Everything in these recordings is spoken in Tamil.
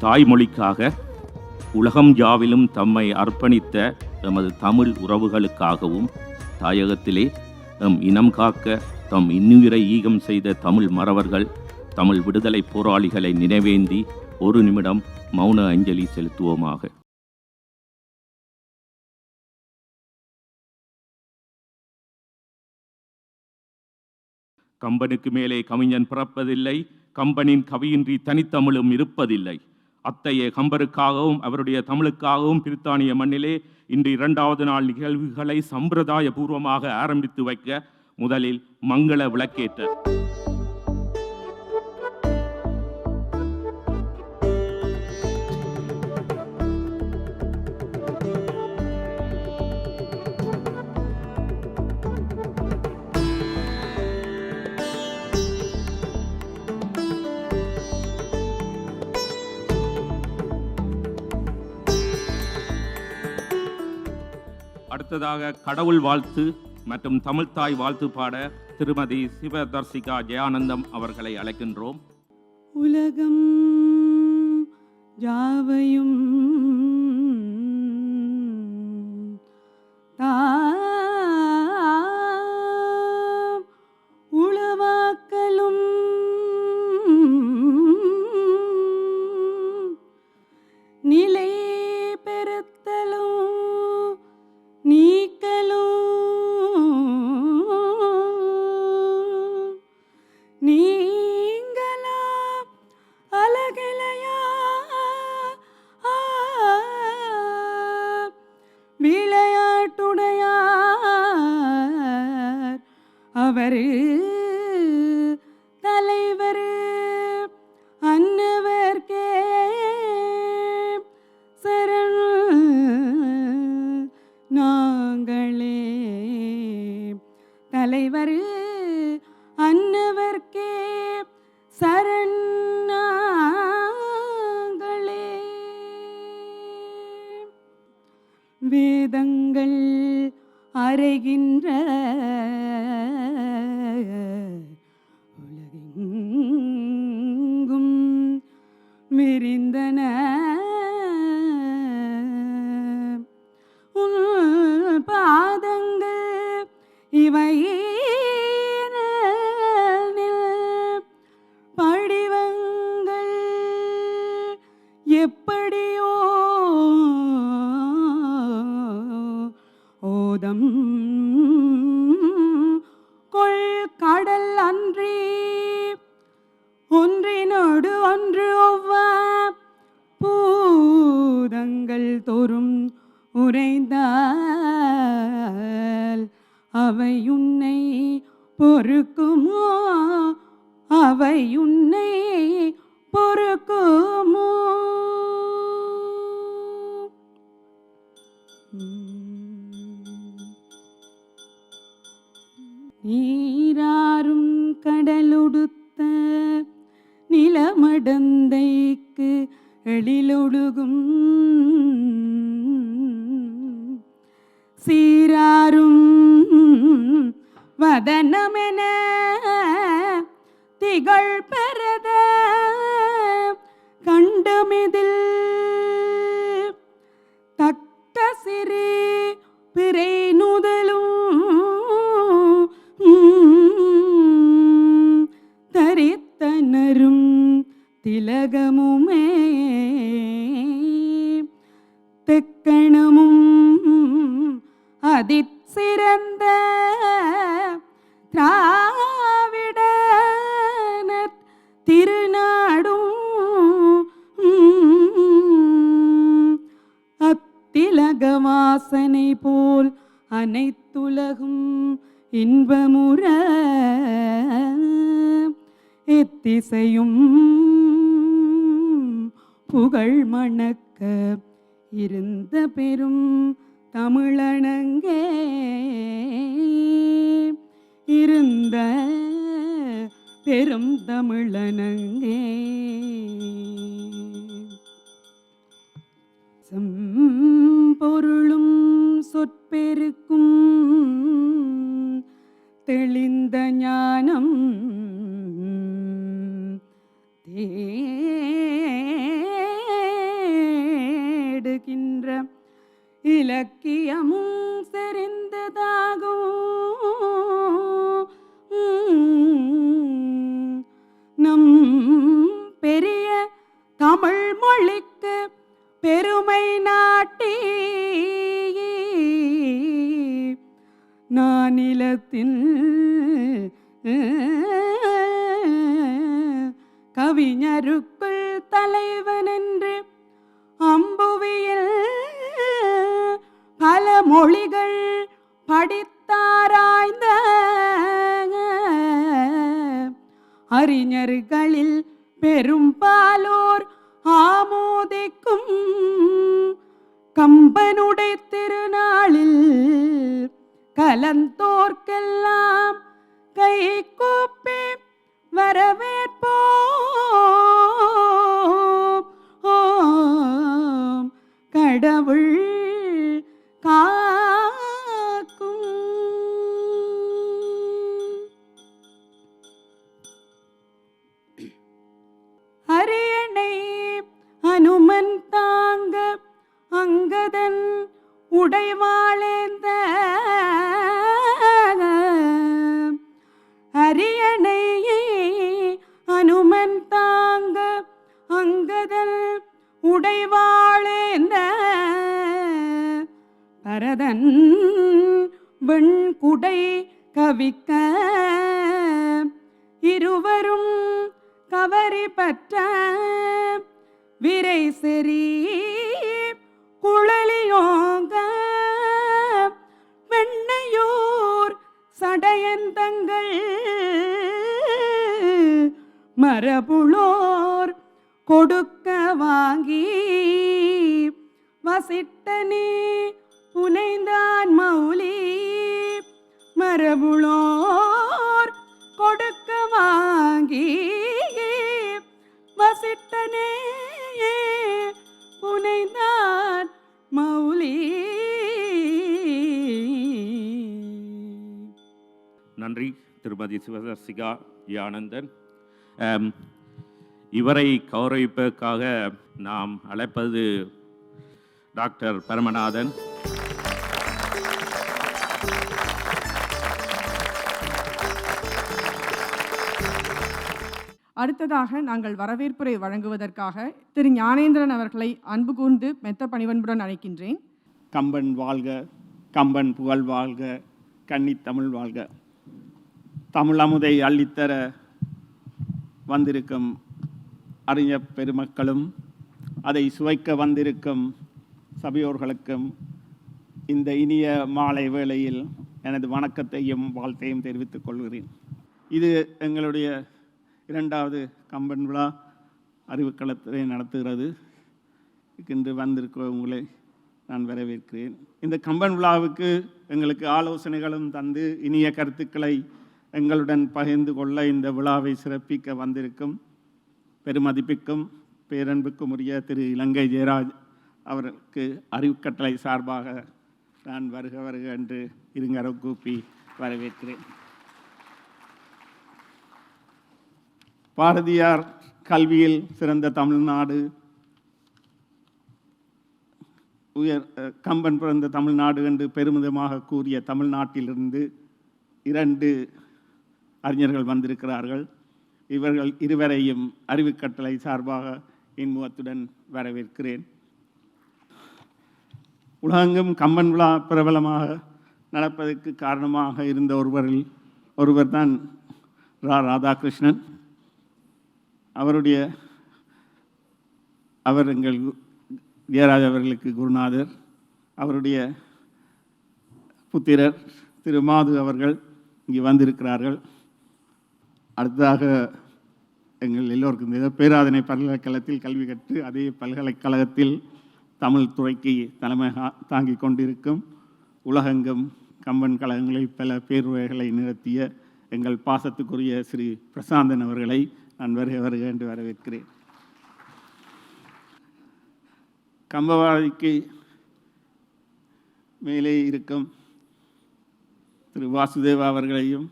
தாய்மொழிக்காக உலகம் யாவிலும் தம்மை அர்ப்பணித்த எமது தமிழ் உறவுகளுக்காகவும் தாயகத்திலே இனம் காக்க தம் இன்னுயிரை ஈகம் செய்த தமிழ் மறவர்கள், தமிழ் விடுதலை போராளிகளை நினைவேந்தி ஒரு நிமிடம் மௌன அஞ்சலி செலுத்துவோமாக. கம்பனுக்கு மேலே கவிஞன் பிறப்பதில்லை, கம்பனின் கவியின்றி தனித்தமிழும் இருப்பதில்லை. அத்தைய கம்பருக்காகவும் அவருடைய தமிழுக்காகவும் பிரித்தானிய மண்ணிலே இன்று 2வது நாள் நிகழ்வுகளை சம்பிரதாய பூர்வமாக ஆரம்பித்து வைக்க முதலில் மங்கள விளக்கேற்ற அடுத்ததாக கடவுள் வாழ்த்து மற்றும் தமிழ்த்தாய் வாழ்த்து பாட திருமதி சிவதர்சிகா ஜெயானந்தம் அவர்களை அழைக்கின்றோம். உலகம் யாவையும் உளவாக்கலும் நிலை பெறுத்தலும் நீங்களா அழகிலையா விளையாட்டுடையார் அவர் தலைவர் அன்னவர்க்கே சரண் நாங்களே தலைவர் அன்னவர்க்கே சரண் நாங்களே. வேதங்கள் அறைகின்ற உலகெங்கும் விரிந்தன பாதங்கள் இவை படிவங்கள் எப்படியோ ஓதம் கொள் கடல் அன்றி ஒன்றினோடு ஒன்று ஒவ்வா பூதங்கள் தோறும் உறைந்தால் அவை உன்னை பொறுக்குமோ, அவை உன்னை பொறுக்குமோ. நீராறும் கடலொடுத்த நிலமடந்தைக்கு எழிலொழுகும் சீராரும் வதனமென திகழ் பெறத கண்டமிதில் தக்க சிறு பிறை நுதலும் தரித்தனரும் திலகமுமே தெக்கணமும் அதிசிறந்த திராவிட திருநாடும் அத்திலக வாசனை போல் அனைத்துலகும் இன்பமுற எத்திசையும் புகழ் மணக்க இருந்த பெரும் தமிழனங்கே இருந்த பெரும் தமிழனங்கே செம்பொருளும் சொற்பெருக்கும் தெளிந்த ஞானம் இலக்கியமும் செறிந்ததாகும். நம் பெரிய தமிழ் மொழிக்கு பெருமை நாட்டி நானிலத்தின் கவிஞருக்குள் தலைவன் என்று அம்புவியில் பல மொழிகள் படித்தாராய்ந்த அறிஞர்களில் பெரும்பாலோர் ஆமோதிக்கும் கம்பனுடைய திருநாளில் கலந்தோர்க்கெல்லாம் கை கூப்பி வரவேற்போம். கடவுள் காக்கும். அரியணை அனுமன் தாங்க அங்கதன் உடைவாளேந்த அரியணையை அனுமன் தாங்க அங்கதன் உடைவாளேந்த பரதன் வெண்குடை கவிக்க இருவரும் கவரி பற்ற விரை செறி குழலியோங்க வெண்ணையூர் சடையந்தங்கள் மரபுளோர் கொடுக்க வாங்கி வசிட்டனே புனைந்தான் மௌலி. மரபுளோர் கொடுக்க வாங்கி வசிட்டனே புனைந்தான் மௌலி. நன்றி திருமதி சிவதர்சிகா ஆனந்தன். இவரை கௌரவிப்பதற்காக நாம் அழைப்பது டாக்டர் பரமநாதன். அடுத்ததாக நாங்கள் வரவேற்புரை வழங்குவதற்காக திரு ஞானேந்திரன் அவர்களை அன்பு கூர்ந்து மெத்த பணிவன்புடன் அழைக்கின்றேன். கம்பன் வாழ்க, கம்பன் புகழ் வாழ்க, கன்னித்தமிழ் வாழ்க. தமிழ் அமுதை அள்ளித்தர வந்திருக்கும் அறிஞர் பெருமக்களும் அதை சுவைக்க வந்திருக்கும் சபையோர்களுக்கும் இந்த இனிய மாலை வேளையில் எனது வணக்கத்தையும் வாழ்த்தையும் தெரிவித்துக் கொள்கிறேன். இது எங்களுடைய இரண்டாவது கம்பன் விழா அறிவுக்களத்தை நடத்துகிறது. இன்று வந்திருக்க உங்களை நான் வரவேற்கிறேன். இந்த கம்பன் விழாவுக்கு எங்களுக்கு ஆலோசனைகளும் தந்து இனிய கருத்துக்களை எங்களுடன் பகிர்ந்து கொள்ள இந்த விழாவை சிறப்பிக்க வந்திருக்கும் பெருமதிப்புக்கும் பேரன்புக்கும் உரிய திரு இலங்கை ஜெயராஜ் அவருக்கு அறிவுக்கட்டளை சார்பாக நான் வருக வருக என்று இருங்கர கூப்பி வரவேற்கிறேன். பாரதியார் கல்வியில் சிறந்த தமிழ்நாடு, கம்பன் பிறந்த தமிழ்நாடு என்று பெருமிதமாக கூறிய தமிழ்நாட்டிலிருந்து 2 அறிஞர்கள் வந்திருக்கிறார்கள். இவர்கள் இருவரையும் அறிவுக்கட்டளை சார்பாக இன்முகத்துடன் வரவேற்கிறேன். உலகெங்கும் கம்பன் விழா பிரபலமாக நடப்பதற்கு காரணமாக இருந்த ஒருவர் தான் ராதாகிருஷ்ணன். அவர் எங்கள் ஜெயராஜ் அவர்களுக்கு குருநாதர். அவருடைய புத்திரர் திரு மாது அவர்கள் இங்கே வந்திருக்கிறார்கள். அடுத்ததாக எங்கள் எல்லோருக்கும் பேராதனை பல்கலைக்கழகத்தில் கல்வி கற்று அதே பல்கலைக்கழகத்தில் தமிழ் துறைக்கு தலைமை தாங்கி கொண்டிருக்கும் உலகெங்கும் கம்பன் கழகங்களில் பல பேருரைகளை நிறுத்திய எங்கள் பாசத்துக்குரிய ஸ்ரீ பிரசாந்தன் அவர்களை நான் வருக என்று வரவேற்கிறேன். கம்பவாதிக்கு மேலே இருக்கும் திரு வாசுதேவா அவர்களையும்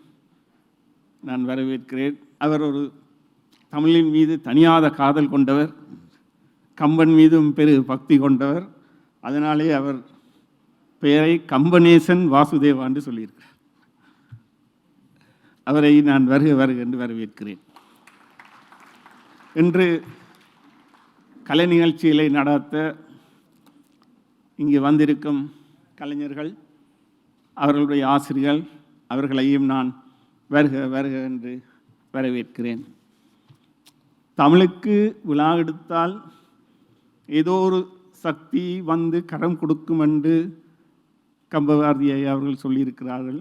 நான் வரவேற்கிறேன். அவர் ஒரு தமிழின் மீது தனியாத காதல் கொண்டவர், கம்பன் மீதும் பெரு பக்தி கொண்டவர். அதனாலே அவர் பெயரை கம்பனேசன் வாசுதேவா என்று சொல்லியிருக்கிறார். அவரை நான் வருக வருக என்று வரவேற்கிறேன். இன்று கலை நிகழ்ச்சிகளை நடத்த இங்கே வந்திருக்கும் கலைஞர்கள், அவர்களுடைய ஆசிரியர்கள், அவர்களையும் நான் வருக வருக என்று வரவேற்கிறேன். தமிழுக்கு விழா எடுத்தால் ஏதோ ஒரு சக்தி வந்து கரம் கொடுக்கும் என்று கம்பபாரதி ஐயா அவர்கள் சொல்லியிருக்கிறார்கள்.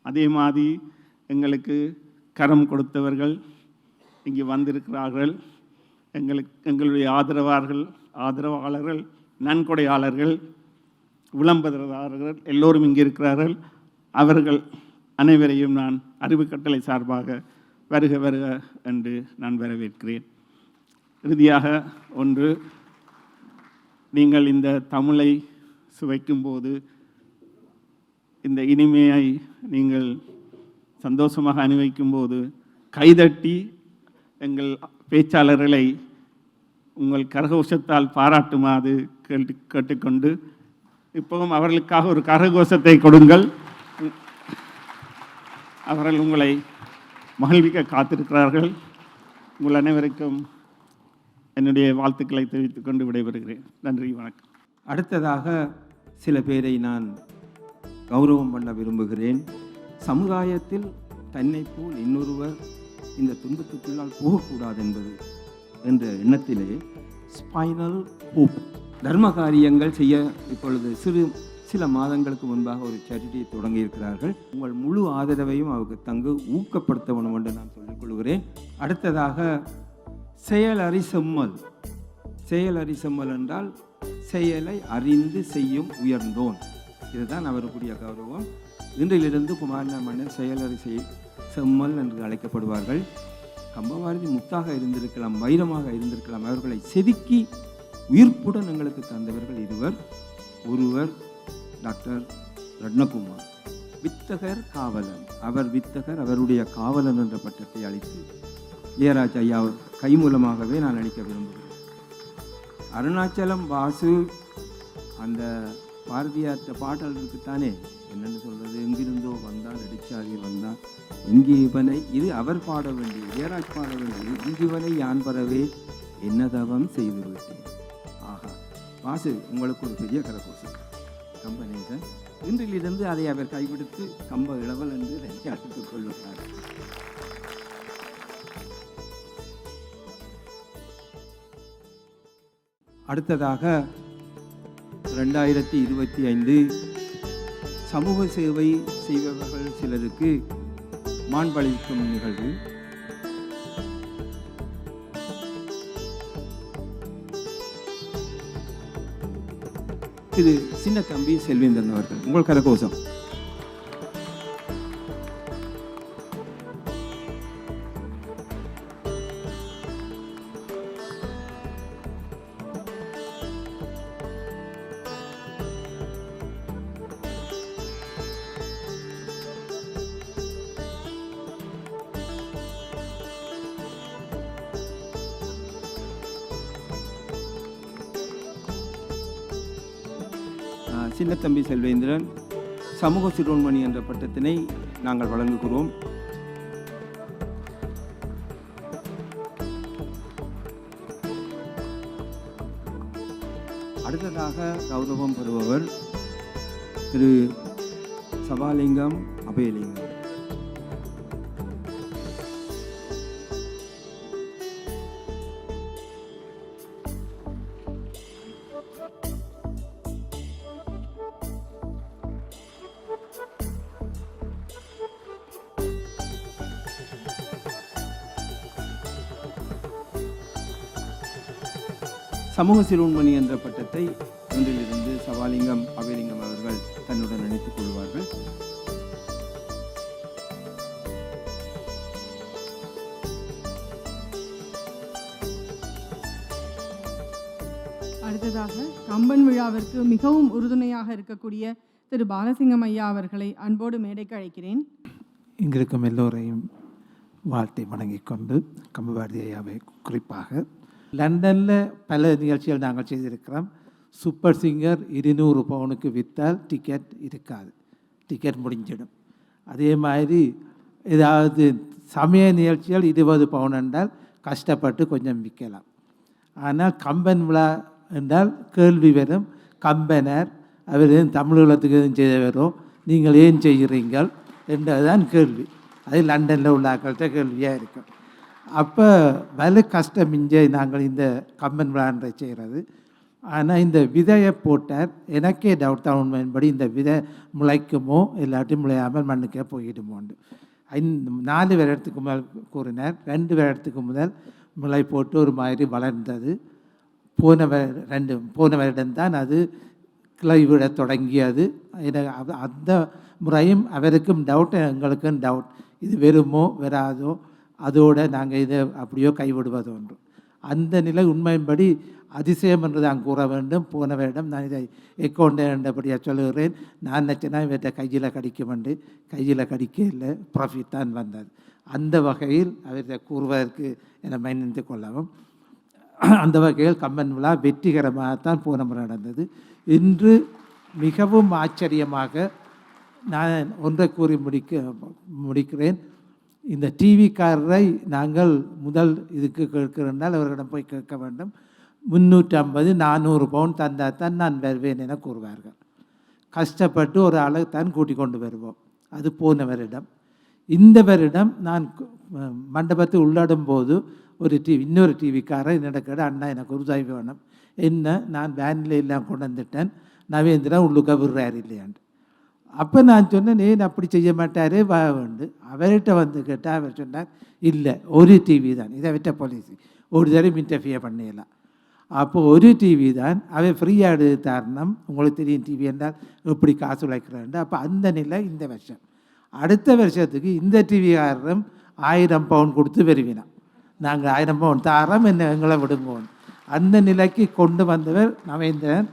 அதே மாதிரி எங்களுக்கு கரம் கொடுத்தவர்கள் இங்கே வந்திருக்கிறார்கள். எங்களுடைய ஆதரவாளர்கள், நன்கொடையாளர்கள், விளம்பரதாரர்கள் எல்லோரும் இங்கே இருக்கிறார்கள். அவர்கள் அனைவரையும் நான் அறிவு கட்டளை சார்பாக வருக வருக என்று நான் வரவேற்கிறேன். இறுதியாக ஒன்று, நீங்கள் இந்த தமிழை சுவைக்கும்போது இந்த இனிமையை நீங்கள் சந்தோஷமாக அனுபவிக்கும்போது கைதட்டி எங்கள் பேச்சாளர்களை உங்கள் கரகோஷத்தால் பாராட்டுமாறு கேட்டுக்கொண்டு, இப்போவும் அவர்களுக்காக ஒரு கரகோஷத்தை கொடுங்கள். அவர்கள் உங்களை மகிழ்விக்க காத்திருக்கிறார்கள். உங்கள் அனைவருக்கும் என்னுடைய வாழ்த்துக்களை தெரிவித்துக் கொண்டு விடைபெறுகிறேன். நன்றி, வணக்கம். அடுத்ததாக சில பேரை நான் கௌரவம் பண்ண விரும்புகிறேன். சமுதாயத்தில் தன்னை போல் இன்னொருவர் இந்த துன்பத்துக்குள்ளால் போகக்கூடாது என்பது என்ற எண்ணத்திலே ஸ்பைனல் ஹூப் தர்ம காரியங்கள் செய்ய இப்பொழுது சில மாதங்களுக்கு முன்பாக ஒரு சேரிட்டியை தொடங்கியிருக்கிறார்கள். உங்கள் முழு ஆதரவையும் அவருக்கு தங்கு ஊக்கப்படுத்த வேண்டும் என்று நான் சொல்லிக்கொள்கிறேன். அடுத்ததாக செயலறி செம்மல். செயலறி செம்மல் என்றால் செயலை அறிந்து செய்யும் உயர்ந்தோன். இதுதான் அவருக்குரிய கௌரவம். இன்றிலிருந்து குமாரன மன்னர் செயலறி செம்மல் என்று அழைக்கப்படுவார்கள். கம்பபாரதி முத்தாக இருந்திருக்கலாம், வைரமாக இருந்திருக்கலாம். அவர்களை செதுக்கி உயிர்ப்புடன் எங்களுக்கு தந்தவர்கள் இருவர். ஒருவர் டாக்டர் ரட்னகுமார், வித்தகர் காவலன். அவர் வித்தகர், அவருடைய காவலன் என்ற பட்டத்தை அளித்து ஜெயராஜ் ஐயா கை மூலமாகவே நான் அளிக்க விரும்புகிறேன். அருணாச்சலம் வாசு, அந்த பாரதியார்த்த பாடல் இருக்குத்தானே, என்னென்னு சொல்கிறது, எங்கிருந்தோ வந்தால் அடிச்சாதி வந்தால் இங்கே இவனை, இது அவர் பாட வேண்டியது, ஜெயராஜ் பாட வேண்டியது. இங்குவனை யான் பரவே என்ன தவம் செய்து விட்டேன். ஆஹா, வாசு உங்களுக்கு ஒரு பெரிய கரகோஷம். கம்பனேசன் இன்றிலிருந்து அதை அவர் கைவிடுத்து கம்ப இளவல் என்று அழைத்துக் கொள்ளுகிறார். அடுத்ததாக 2025 சமூக சேவை செய்பவர்கள் சிலருக்கு மாண்பளிக்கும் நிகழ்வு. இது சின்ன தம்பி செல்வேந்தன் அவர்கள். உங்கள் கரகோஷம். சின்னத்தம்பி செல்வேந்திரன் சமூக சிரோன்மணி என்ற பட்டத்தினை நாங்கள் வழங்குகிறோம். அடுத்ததாக கௌரவம் பெறுபவர் திரு சபாலிங்கம் அபயலிங்கம். சமூக சிரோன்மணி என்ற பட்டத்தை ஒன்றிலிருந்து சபாலிங்கம் அபயலிங்கம் அவர்கள் தன்னுடன் நினைத்துக் கொள்வார்கள். அடுத்ததாக கம்பன் விழாவிற்கு மிகவும் உறுதுணையாக இருக்கக்கூடிய திரு பாலசிங்கம் ஐயா அவர்களை அன்போடு மேடைக்கு அழைக்கிறேன். இங்கிருக்கும் எல்லோரையும் வாழ்த்தை வணங்கிக் கொண்டு, கம்பபாரதி ஐயாவை குறிப்பாக லண்டனில் பல நிகழ்ச்சிகள் நாங்கள் செய்திருக்கிறோம். சூப்பர் சிங்கர் 200 பவுனுக்கு விற்றால் டிக்கெட் இருக்காது, டிக்கெட் முடிஞ்சிடும். அதே மாதிரி ஏதாவது சமய நிகழ்ச்சிகள் 20 பவுன் என்றால் கஷ்டப்பட்டு கொஞ்சம் விற்கலாம். ஆனால் கம்பன் விழா என்றால் கேள்வி வரும், கம்பனர் அவர் தமிழீழத்துக்கு எதுவும் செய்தவரோ, நீங்கள் ஏன் செய்கிறீங்கள் என்றதுதான் கேள்வி. அது லண்டனில் உள்ள ஆக்கள்கிட்ட கேள்வியாக இருக்கும். அப்போ வலு கஷ்டம் இங்கே நாங்கள் இந்த கம்பன் விழான்ற செய்கிறது. ஆனால் இந்த விதையை போட்டார், எனக்கே டவுட் தான் உண்மையின்படி இந்த விதை முளைக்குமோ இல்லாட்டி முளையாமல் மண்ணுக்கே போயிடுமோண்டு. 4 வருடத்துக்கு முதல் கூறினார். 2 வருடத்துக்கு முதல் முளை போட்டு ஒரு மாதிரி வளர்ந்தது. போன வருடம்தான் அது கிளை விட தொடங்கியது. அந்த முறையும் அவருக்கும் டவுட், எங்களுக்கும் டவுட், இது வருமோ வராதோ, அதோடு நாங்கள் இதை அப்படியோ கைவிடுவது ஒன்று. அந்த நிலை உண்மையின்படி அதிசயம் என்று தான் கூற வேண்டும். போன வருடம் நான் இதை எக்கௌண்டபடியாக சொல்லுகிறேன். நான் நினச்சேன்னா இவற்றை கையில் கடிக்கும் என்று, கையில் கடிக்க இல்லை, ப்ராஃபிட் தான் வந்தது. அந்த வகையில் அவரை கூறுவதற்கு என மன்னித்து கொள்ளவும். அந்த வகையில் கம்பன் விழா வெற்றிகரமாகத்தான் போன முறை நடந்தது. இன்று மிகவும் ஆச்சரியமாக நான் ஒன்றை கூறி முடிக்கிறேன். இந்த டிவிக்காரரை நாங்கள் முதல் இதுக்கு கேட்கிறனால் அவர்களிடம் போய் கேட்க வேண்டும். 350-400 பவுன் தந்தால் தான் நான் வருவேன் என கூறுவார்கள். கஷ்டப்பட்டு ஒரு ஆளை தான் கூட்டிக் கொண்டு வருவோம். அது போன வருடம். இந்த வருடம் நான் மண்டபத்தை உள்ளாடும் போது இன்னொரு டிவிக்காரர் என்னிடக்கிட, அண்ணா எனக்கு ஒரு உதவி வேணும், என்ன நான் வேனில் எல்லாம் கொண்டு வந்துட்டேன், நவேந்திரன் உள்ளுக்க விடுறாரு இல்லையாண்டு. அப்போ நான் சொன்னேன், ஏன் அப்படி செய்ய மாட்டாரே வா வேண்டு. அவர்கிட்ட வந்து கேட்டால் அவர் சொன்னார், இல்லை ஒரு டிவி தான், இதை விட்ட பாலிசி ஒரு தடவை இன்டர்ஃபியர் பண்ணிடலாம். அப்போது ஒரு டிவி தான் அவர் ஃப்ரீயாக எடுத்தாருனம். உங்களுக்கு தெரியும் டிவி என்றால் எப்படி காசு உழைக்கிறாண்டு. அப்போ அந்த நிலை இந்த வருஷம். அடுத்த வருஷத்துக்கு இந்த டிவிக்காரரும் 1000 பவுன் கொடுத்து வருவினான். நாங்கள் 1000 பவுன் தாரம் என்ன எங்களை விடுங்கோன்னு அந்த நிலைக்கு கொண்டு வந்தவர் நவேந்திரன்.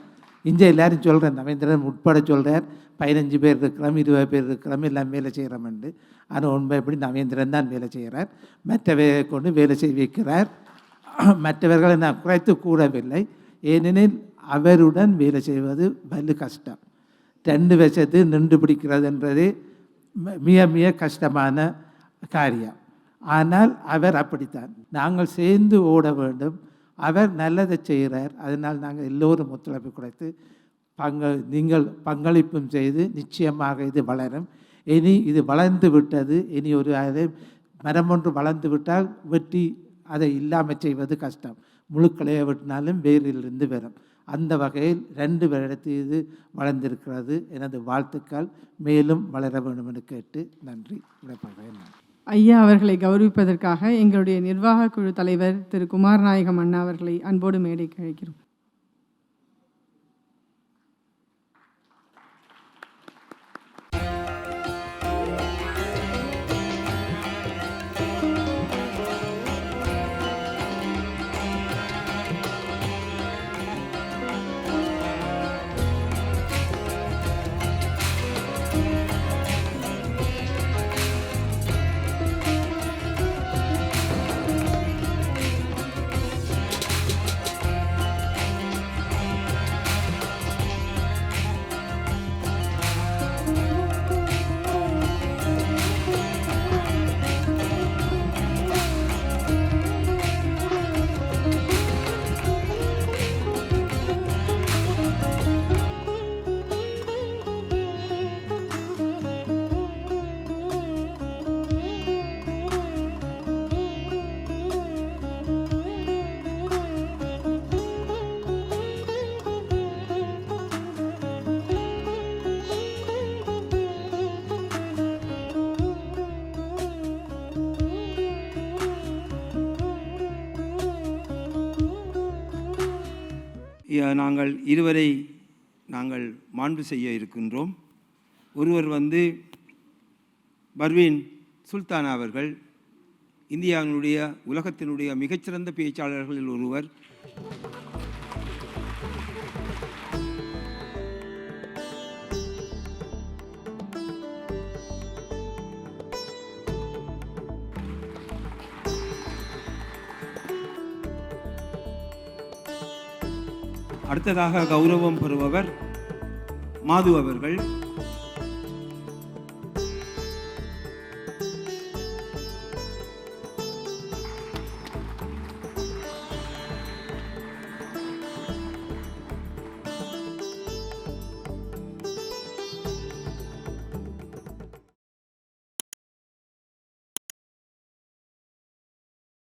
இங்கே எல்லாரும் சொல்கிறேன், நவேந்திரன் உட்பட சொல்கிறார், 15 பேர் இருக்கிறோம், 20 பேர் இருக்கிறோம், எல்லாம் வேலை செய்கிறோம்ண்டு. ஆனால் உண்மை எப்படி நவேந்திரன் தான் வேலை செய்கிறார். மற்றவரை கொண்டு வேலை செய்ய வைக்கிறார். மற்றவர்களை நான் குறைத்து கூடவில்லை, ஏனெனில் அவருடன் வேலை செய்வது வலு கஷ்டம். 2 வருஷத்து நின்று பிடிக்கிறது என்றது மிக மிக கஷ்டமான காரியம். ஆனால் அவர் அப்படித்தான். நாங்கள் சேர்ந்து ஓட வேண்டும். அவர் நல்லதை செய்கிறார். அதனால் நாங்கள் எல்லோரும் ஒத்துழைப்பு கொடுத்து நீங்கள் பங்களிப்பும் செய்து நிச்சயமாக இது வளரும். இனி இது வளர்ந்து விட்டது. இனி ஒரு மரம் ஒன்று வளர்ந்து விட்டால் வெட்டி அதை இல்லாமல் செய்வது கஷ்டம். முழுக்களையை வெட்டினாலும் வேரிலிருந்து வரும். அந்த வகையில் 2 வருடத்தில் இது வளர்ந்திருக்கிறது. எனது வாழ்த்துக்கள் மேலும் வளர வேண்டும் என்று கேட்டு நன்றி விடைபெறுகிறேன். ஐயா அவர்களை கௌரவிப்பதற்காக எங்களுடைய நிர்வாக குழு தலைவர் திரு குமாரநாயகம் அண்ணா அவர்களை அன்போடு மேடைக்கு அழைக்கிறோம். நாங்கள் இருவரை நாங்கள் மாண்பு செய்ய இருக்கின்றோம். ஒருவர் பர்வீன் சுல்தானா அவர்கள், இந்தியாவினுடைய உலகத்தினுடைய மிகச்சிறந்த பேச்சாளர்களில் ஒருவர். அடுத்ததாக கௌரவம் பெறுபவர் மாது அவர்கள்.